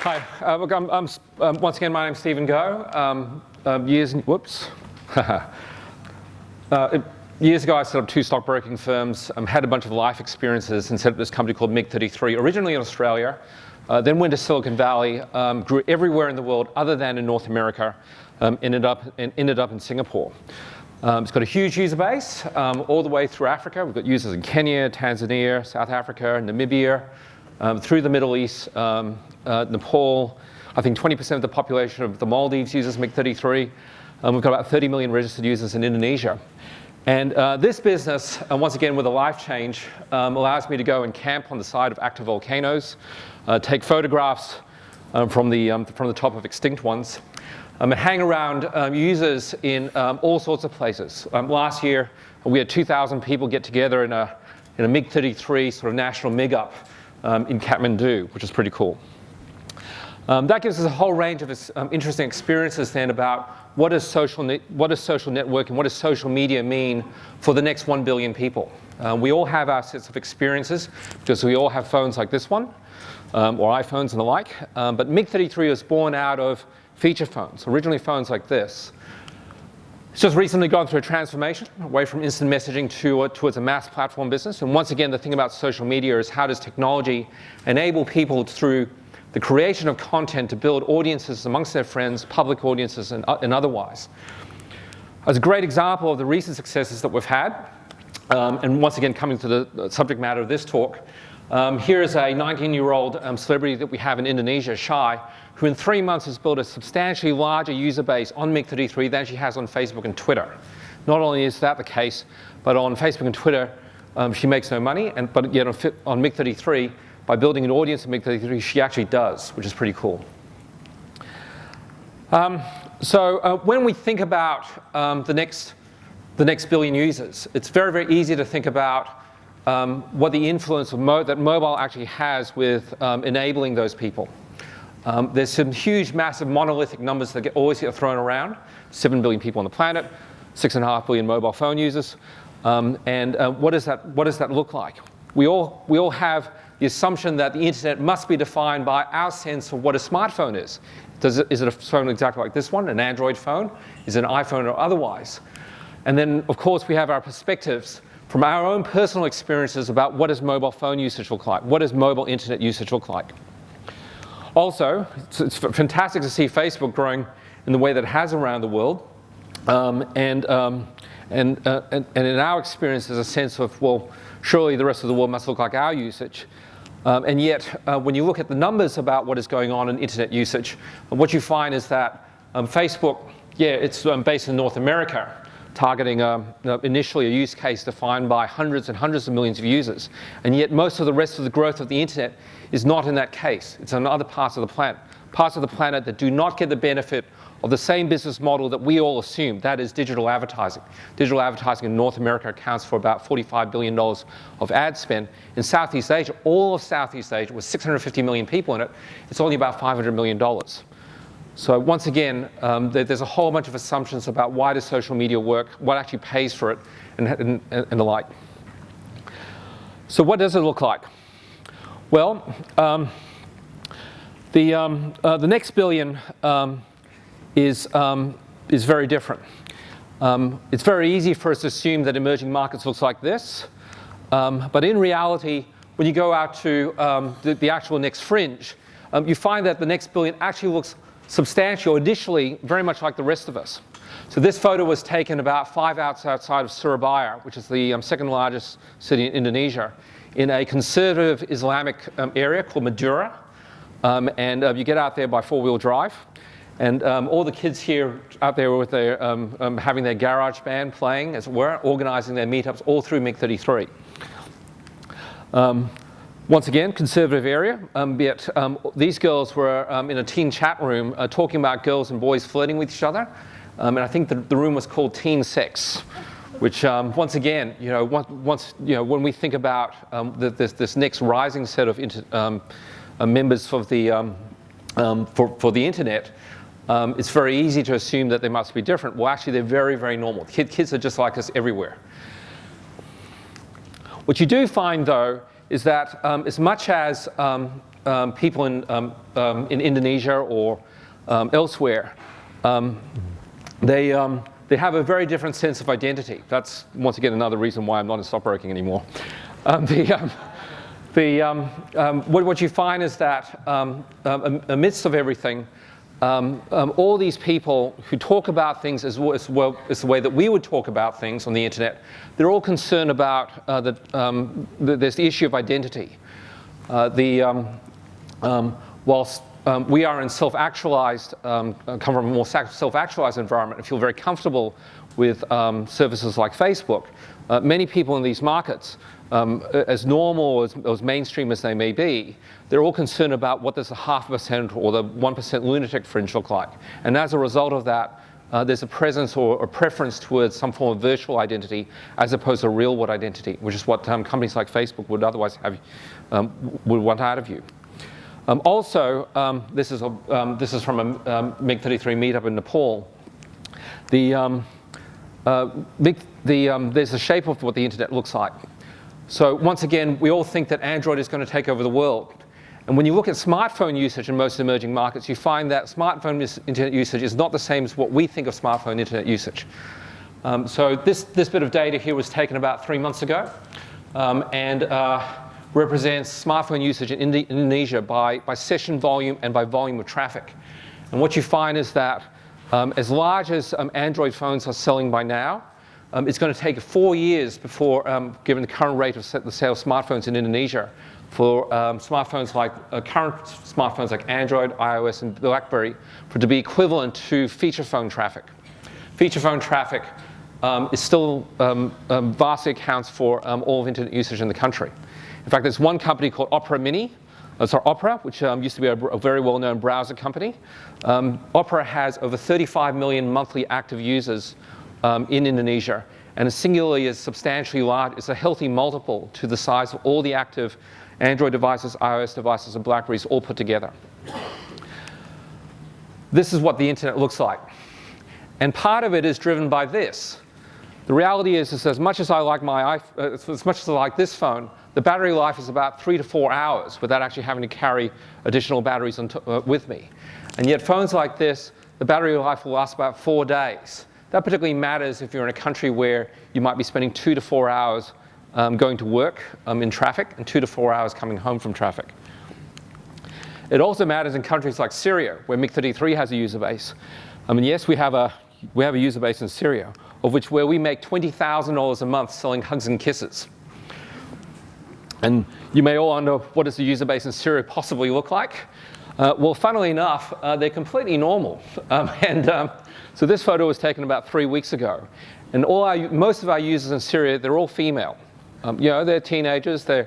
Hi. Look, once again, my name's Stephen Goh. Years ago, I set up 2 stockbroking firms, had a bunch of life experiences, and set up this company called MiG-33, originally in Australia, then went to Silicon Valley, grew everywhere in the world other than in North America, ended up in Singapore. It's got a huge user base all the way through Africa. We've got users in Kenya, Tanzania, South Africa, Namibia, through the Middle East, Nepal. I think 20% of the population of the Maldives uses MiG-33. We've got about 30 million registered users in Indonesia. And this business, once again with a life change, allows me to go and camp on the side of active volcanoes, take photographs from the top of extinct ones, and hang around users in all sorts of places. Last year, we had 2,000 people get together in a MiG-33 sort of national MiG-up in Kathmandu, which is pretty cool. That gives us a whole range of interesting experiences then about what does social networking, what does social media mean for the next 1 billion people. We all have our sets of experiences because we all have phones like this one, or iPhones and the like. But MiG-33 was born out of feature phones, originally phones like this. It's just recently gone through a transformation away from instant messaging towards a mass platform business. And once again, the thing about social media is how does technology enable people through the creation of content to build audiences amongst their friends, public audiences and otherwise. As a great example of the recent successes that we've had, and once again coming to the subject matter of this talk, here is a 19-year-old celebrity that we have in Indonesia, Shai, who in 3 months has built a substantially larger user base on MiG-33 than she has on Facebook and Twitter. Not only is that the case, but on Facebook and Twitter, she makes no money, but yet on MiG-33, by building an audience on MiG-33, she actually does, which is pretty cool. So when we think about the next billion users, it's very, very easy to think about what the influence of that mobile actually has with enabling those people. There's some huge, massive, monolithic numbers that always get thrown around. 7 billion people on the planet, 6.5 billion mobile phone users. And what does that look like? We all have the assumption that the internet must be defined by our sense of what a smartphone is. Is it a phone exactly like this one, an Android phone? Is it an iPhone or otherwise? And then, of course, we have our perspectives from our own personal experiences about what does mobile phone usage look like? What does mobile internet usage look like? Also, it's fantastic to see Facebook growing in the way that it has around the world. And in our experience, there's a sense of, well, surely the rest of the world must look like our usage. And yet, when you look at the numbers about what is going on in internet usage, what you find is that Facebook, yeah, it's based in North America, targeting initially a use case defined by hundreds and hundreds of millions of users. And yet most of the rest of the growth of the internet is not in that case. It's on other parts of the planet that do not get the benefit of the same business model that we all assume, that is digital advertising. Digital advertising in North America accounts for about $45 billion of ad spend. In Southeast Asia, all of Southeast Asia, with 650 million people in it, it's only about $500 million. So once again, there's a whole bunch of assumptions about why does social media work, what actually pays for it, and the like. So what does it look like? Well, the next billion is very different. It's very easy for us to assume that emerging markets looks like this, but in reality, when you go out to the actual next fringe, you find that the next billion actually looks substantial, initially very much like the rest of us. So this photo was taken about 5 hours outside of Surabaya, which is the second largest city in Indonesia, in a conservative Islamic area called Madura. And you get out there by 4-wheel drive. And all the kids here out there with their, having their garage band playing, as it were, organizing their meetups all through MiG-33. Once again, conservative area, yet these girls were in a teen chat room talking about girls and boys flirting with each other. And I think the room was called Teen Sex, which once again, when we think about this next rising set of members for the internet, it's very easy to assume that they must be different. Well, actually, they're very, very normal. Kids are just like us everywhere. What you do find, though, is that as much as people in Indonesia or elsewhere, they have a very different sense of identity. That's, once again, another reason why I'm not in stockbroking anymore. What you find is that amidst of everything, all these people who talk about things as well as the way that we would talk about things on the internet, they're all concerned about there's the issue of identity. Whilst we are in self-actualized, come from a more self-actualized environment and feel very comfortable with services like Facebook, many people in these markets, as normal, as mainstream as they may be, they're all concerned about what does the 0.5% or the 1% lunatic fringe look like. And as a result of that, there's a presence or a preference towards some form of virtual identity as opposed to real world identity, which is what companies like Facebook would otherwise have, would want out of you. Also, this is from a MiG-33 meetup in Nepal. There's the shape of what the internet looks like. So once again, we all think that Android is going to take over the world. And when you look at smartphone usage in most emerging markets, you find that smartphone internet usage is not the same as what we think of smartphone internet usage. So this bit of data here was taken about 3 months ago and represents smartphone usage in Indonesia by session volume and by volume of traffic. And what you find is that as large as Android phones are selling by now, it's going to take 4 years before, given the current rate of the sale of smartphones in Indonesia, for smartphones like current smartphones like Android, iOS, and BlackBerry, for it to be equivalent to feature phone traffic. Feature phone traffic is still vastly accounts for all of internet usage in the country. In fact, there's one company called Opera Mini, Opera, which used to be a very well-known browser company. Opera has over 35 million monthly active users in Indonesia, and singularly is substantially large. It's a healthy multiple to the size of all the active Android devices, iOS devices, and BlackBerries all put together. This is what the internet looks like. And part of it is driven by this. The reality is as much as I like as much as I like this phone, the battery life is about 3 to 4 hours without actually having to carry additional batteries with me. And yet phones like this, the battery life will last about 4 days. That particularly matters if you're in a country where you might be spending 2 to 4 hours going to work in traffic and 2 to 4 hours coming home from traffic. It also matters in countries like Syria, where MiG-33 has a user base. I mean, yes, we have a user base in Syria, where we make $20,000 a month selling hugs and kisses. And you may all wonder, what does the user base in Syria possibly look like? Well, funnily enough, they're completely normal. So this photo was taken about 3 weeks ago. And most of our users in Syria, they're all female. They're teenagers. They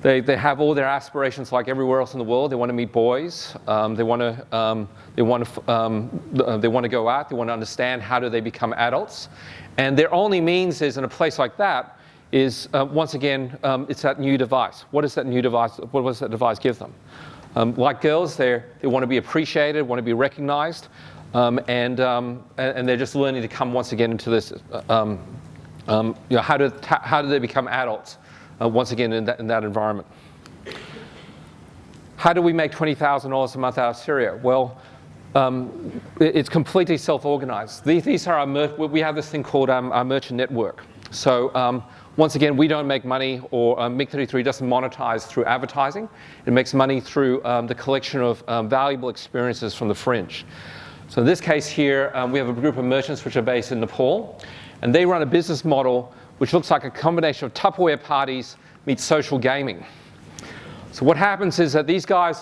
have all their aspirations like everywhere else in the world. They want to meet boys. They want to go out. They want to understand how do they become adults. And their only means is, in a place like that, is once again, it's that new device. What is that new device? What does that device give them? Like girls, they want to be appreciated, want to be recognized. And they're just learning to come once again into this. How do they become adults once again in that environment? How do we make $20,000 a month out of Syria? Well, it's completely self-organized. These are we have this thing called our merchant network. So once again, we don't make money, or MiG-33 doesn't monetize through advertising. It makes money through the collection of valuable experiences from the fringe. So in this case here, we have a group of merchants which are based in Nepal, and they run a business model which looks like a combination of Tupperware parties meets social gaming. So what happens is that these guys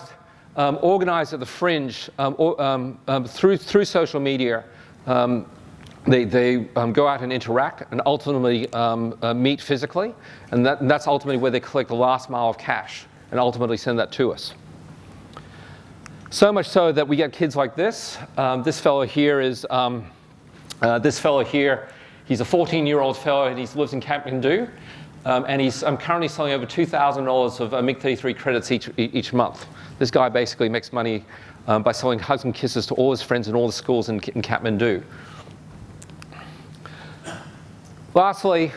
organize at the fringe through social media. They go out and interact and ultimately meet physically, and that's ultimately where they collect the last mile of cash and ultimately send that to us. So much so that we get kids like this. This fellow here, he's a 14-year-old fellow, and he lives in Kathmandu, and he's currently selling over $2,000 of MiG-33 credits each month. This guy basically makes money by selling hugs and kisses to all his friends in all the schools in Kathmandu. Lastly,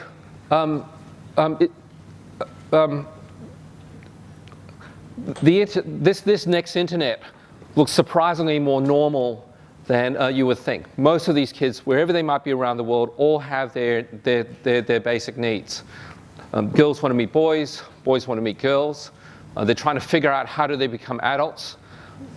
this next internet looks surprisingly more normal than you would think. Most of these kids, wherever they might be around the world, all have their basic needs. Girls want to meet boys, boys want to meet girls. They're trying to figure out how do they become adults.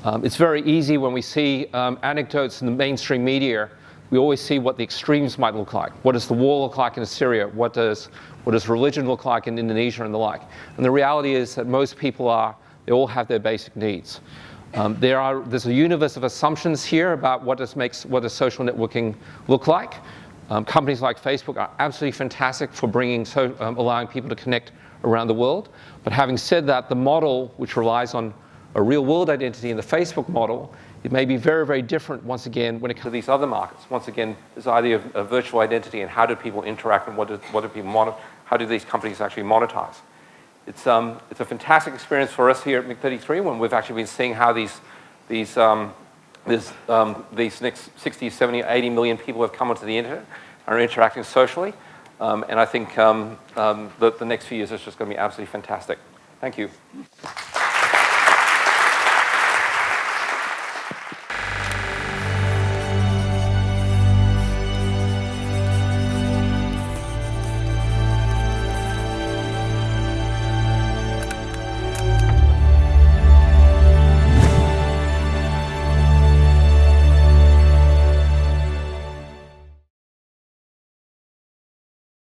It's very easy when we see anecdotes in the mainstream media. We always see what the extremes might look like. What does the war look like in Syria? What does religion look like in Indonesia and the like? And the reality is that most people they all have their basic needs. There's a universe of assumptions here about what does social networking look like. Companies like Facebook are absolutely fantastic for allowing people to connect around the world. But having said that, the model, which relies on a real-world identity in the Facebook model, it may be very, very different, once again, when it comes to these other markets. Once again, this idea of virtual identity and how do people interact and how do these companies actually monetize. It's a fantastic experience for us here at MiG-33 when we've actually been seeing how these next 60, 70, 80 million people have come onto the internet, are interacting socially. And I think the next few years is just going to be absolutely fantastic. Thank you.